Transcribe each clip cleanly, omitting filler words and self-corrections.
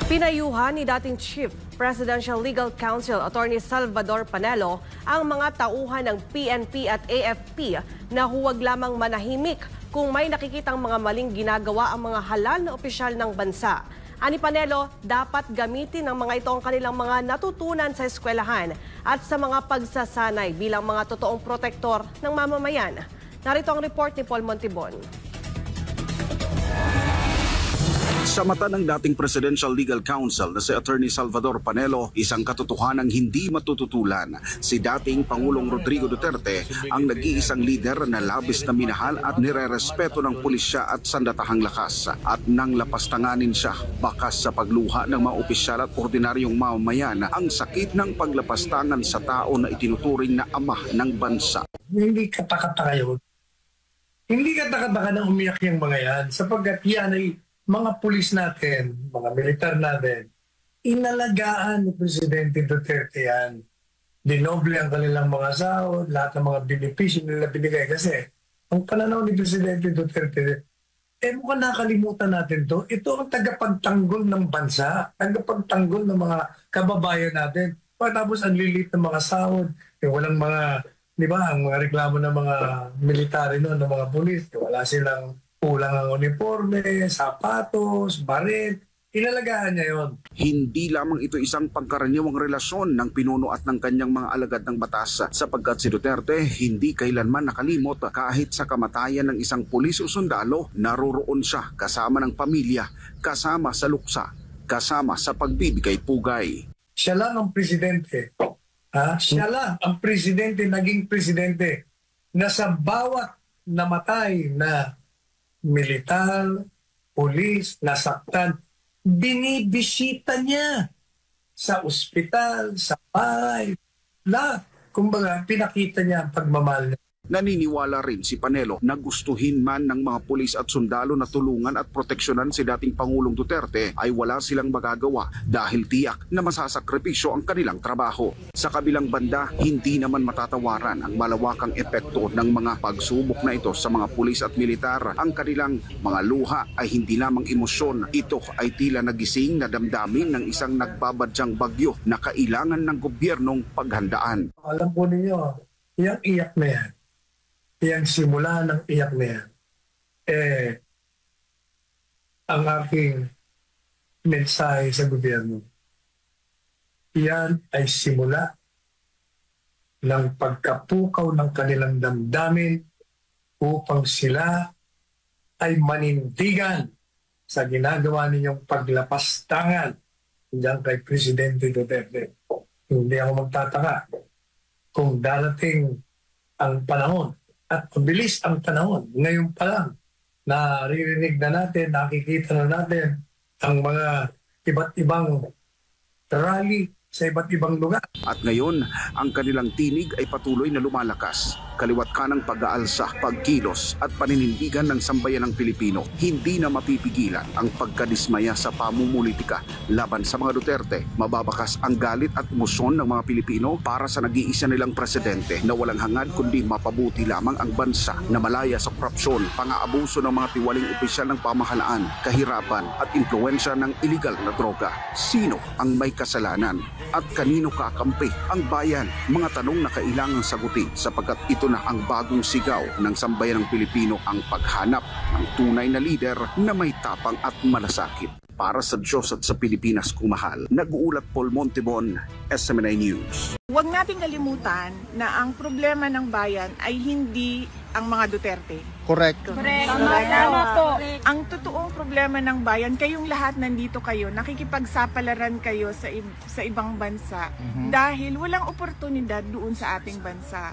Pinayuhan ni dating Chief Presidential Legal Counsel Attorney Salvador Panelo ang mga tauhan ng PNP at AFP na huwag lamang manahimik kung may nakikitang mga maling ginagawa ang mga halal na opisyal ng bansa. Ani Panelo, dapat gamitin ng mga ito ang kanilang mga natutunan sa eskwelahan at sa mga pagsasanay bilang mga totoong protektor ng mamamayan. Narito ang report ni Paul Montibon. Sa mata ng dating Presidential Legal Counsel na si Attorney Salvador Panelo, isang katotohanang hindi matututulan. Si dating Pangulong Rodrigo Duterte ang nag-iisang lider na labis na minahal at nirerespeto ng pulisya at sandatahang lakas. At nang lapastanganin siya, bakas sa pagluha ng mga opisyal at ordinaryong mamamayan ang sakit ng paglapastangan sa tao na itinuturing na ama ng bansa. Hindi katakataka yun. Hindi katakataka na umiyak yung mga yan sapagkat yan ay mga pulis natin, mga militar natin, inalagaan ni Presidente Duterte yan. Dinoble ang kanilang mga sahod, lahat ng mga benepisyo nila binigay. Kasi ang pananaw ni Presidente Duterte, mukhang nakalimutan natin to. Ito ang tagapagtanggol ng bansa, tagapagtanggol ng mga kababayan natin. Tapos ang lilit ng mga sahod, yung walang mga, di ba, ang mga reklamo ng mga military noon, ng mga pulis, wala silang kulang ang uniforme, sapatos, baret. Inalagaan niya yon. Hindi lamang ito isang pangkaraniwang relasyon ng pinuno at ng kanyang mga alagad ng batas sapagkat si Duterte hindi kailanman nakalimot kahit sa kamatayan ng isang pulis o sundalo, naroroon siya kasama ng pamilya, kasama sa luksa, kasama sa pagbibigay pugay. Siya lang ang presidente. Siya lang ang presidente, naging presidente na sa bawat namatay na militar, pulis, nasaktan, binibisita niya sa ospital, sa bahay, lahat. Kumbaga, pinakita niya ang pagmamahal niya. Naniniwala rin si Panelo na gustuhin man ng mga pulis at sundalo na tulungan at proteksyonan si dating Pangulong Duterte ay wala silang magagawa dahil tiyak na masasakripisyo ang kanilang trabaho. Sa kabilang banda, hindi naman matatawaran ang malawakang epekto ng mga pagsubok na ito sa mga pulis at militar. Ang kanilang mga luha ay hindi lamang emosyon. Ito ay tila nagising na damdamin ng isang nagbabadyang bagyo na kailangan ng gobyernong paghandaan. Alam po ninyo, yung iyak na yan, yung simula ng iyak na yan, ang aking mensahe sa gobyerno, yan ay simula ng pagkapukaw ng kanilang damdamin upang sila ay manindigan sa ginagawa ninyong paglapastangan diyan kay Presidente Duterte. Hindi ako magtataka kung darating ang panahon at mabilis ang panahon. Ngayon pa lang, naririnig na natin, nakikita na natin ang mga iba't ibang rally sa iba't ibang lugar. At ngayon, ang kanilang tinig ay patuloy na lumalakas. Kaliwat kanang pag-aalsa, pagkilos at paninindigan ng sambayan ng Pilipino. Hindi na mapipigilan ang pagkadismaya sa pamumulitika laban sa mga Duterte. Mababakas ang galit at emosyon ng mga Pilipino para sa nag-iisa nilang presidente na walang hangad kundi mapabuti lamang ang bansa na malaya sa korupsyon, pang-aabuso ng mga tiwaling opisyal ng pamahalaan, kahirapan at impluwensya ng iligal na droga. Sino ang may kasalanan? At kanino kakampi ang bayan? Mga tanong na kailangang sagutin sapagkat ito na ang bagong sigaw ng sambayan ng Pilipino, ang paghanap ng tunay na lider na may tapang at malasakit. Para sa Diyos at sa Pilipinas kumahal, nag-uulat Paul Montibon, SMNI News. Huwag nating kalimutan na ang problema ng bayan ay hindi ang mga Duterte. Correct. Tama po. Ang totoong problema ng bayan, kayong lahat nandito kayo, nakikipagsapalaran kayo sa ibang bansa dahil walang oportunidad doon sa ating bansa.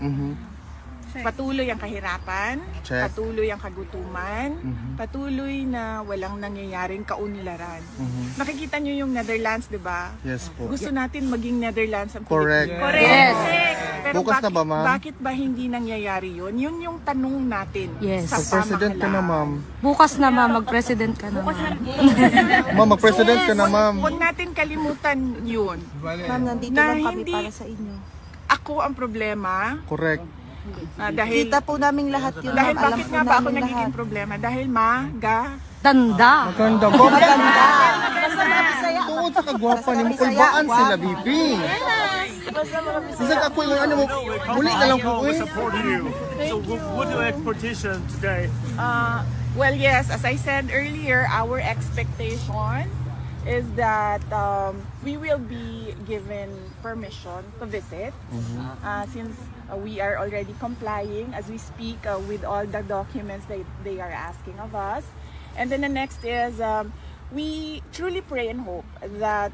Patuloy ang kahirapan, patuloy ang kagutuman, patuloy na walang nangyayaring kaunlaran. Nakikita nyo yung Netherlands, di ba? Yes po. Gusto natin maging Netherlands ang Correct. Pilipinas. Correct. Yes. Pero Bukas na ba, ma'am? bakit ba hindi nangyayari yun? Yun yung tanong natin Yes. sa Mag-president ka na, ma'am. Bukas na mag-president ka na. Ma'am, mag-president ka na, ma'am. Huwag natin kalimutan yun. Ma'am, nandito Na lang kami hindi- para sa inyo. Ako ang problema. Correct. Dahil, Kita po namin lahat yun. dahil ma'am. Alam bakit po nga ba ako namin nagiging lahat. problema? Dahil Tanda. Maganda po. Maganda. Tungkol gwapa ni mo kulbaan sila, BP. Isa ako yung ano mo, muli na lang po eh. Supporting you. So what are your expectations today? Well, yes, as I said earlier, our expectation is that we will be given permission to visit since we are already complying as we speak with all the documents that they are asking of us. And then the next is we truly pray and hope that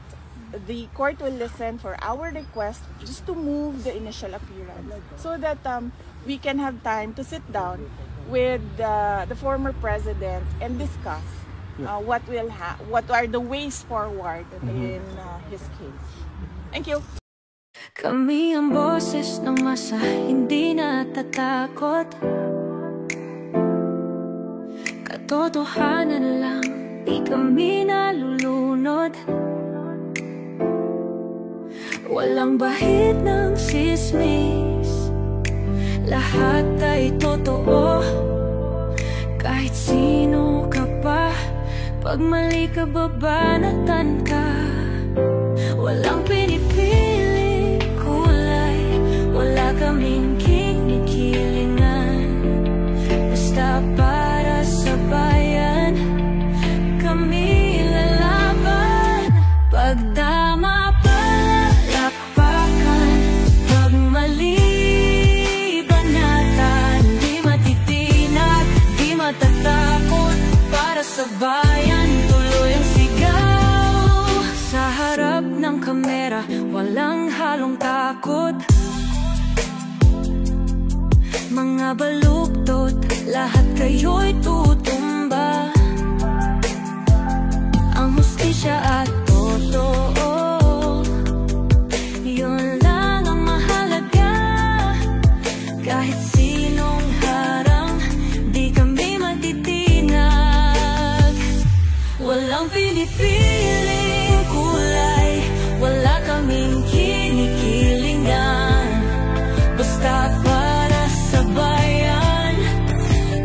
the court will listen for our request just to move the initial appearance so that we can have time to sit down with the former president and discuss what are the ways forward in his case. Thank you. Kami ang boses ng masa, hindi natatakot. Katotohanan lang, di kami nalulunod. Walang bahid ng sismis, lahat ay totoo. Kahit sino ka pa, pag mali ka babanatan ka. Walang pinipili kulay, wala kaming kinikilingan. Basta para sa bayan, kami lalaban. Pag tama palakpakan, pag mali banatan. Di matitinag, di matatakot, para sa bayan tuloy ang sigaw. Sa harap ng kamera, walang halong takot. Mga baluktot, lahat kayo'y tutumba. Ang hustisya at totoo, yun lang ang mahalaga. Kahit sinong harang, di kami matitinag. Walang pinipiling kulay, wala kaming kinikilingan. Basta para sa bayan,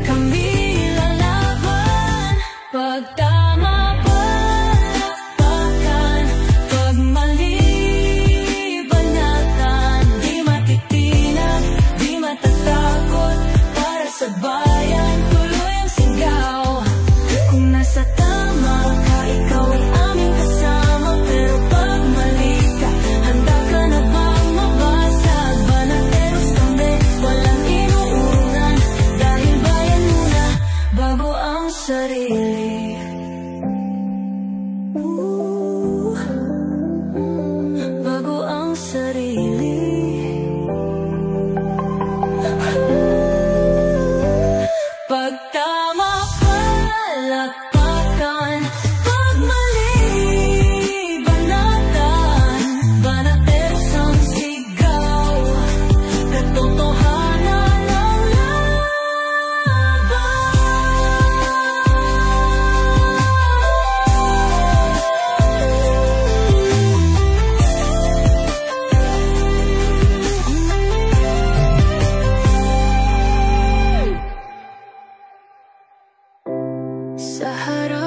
kami lalaban. Pag tama palakpakan, pag mali banatan. Di matitinag, di matatakot, para sa bayan tuloy ang sigaw. Kung nasa tama ka, ikaw ay aming kasama. Pero pag mali ka, handa ka na bang mabasag? Banateros kami, walang inuunan. Dahil bayan muna, bago ang sarili. Bago ang sarili. Pag tama palakpakan, pag mali banatan. Banateros ang sigaw, katotohanan ang laban. Sa harap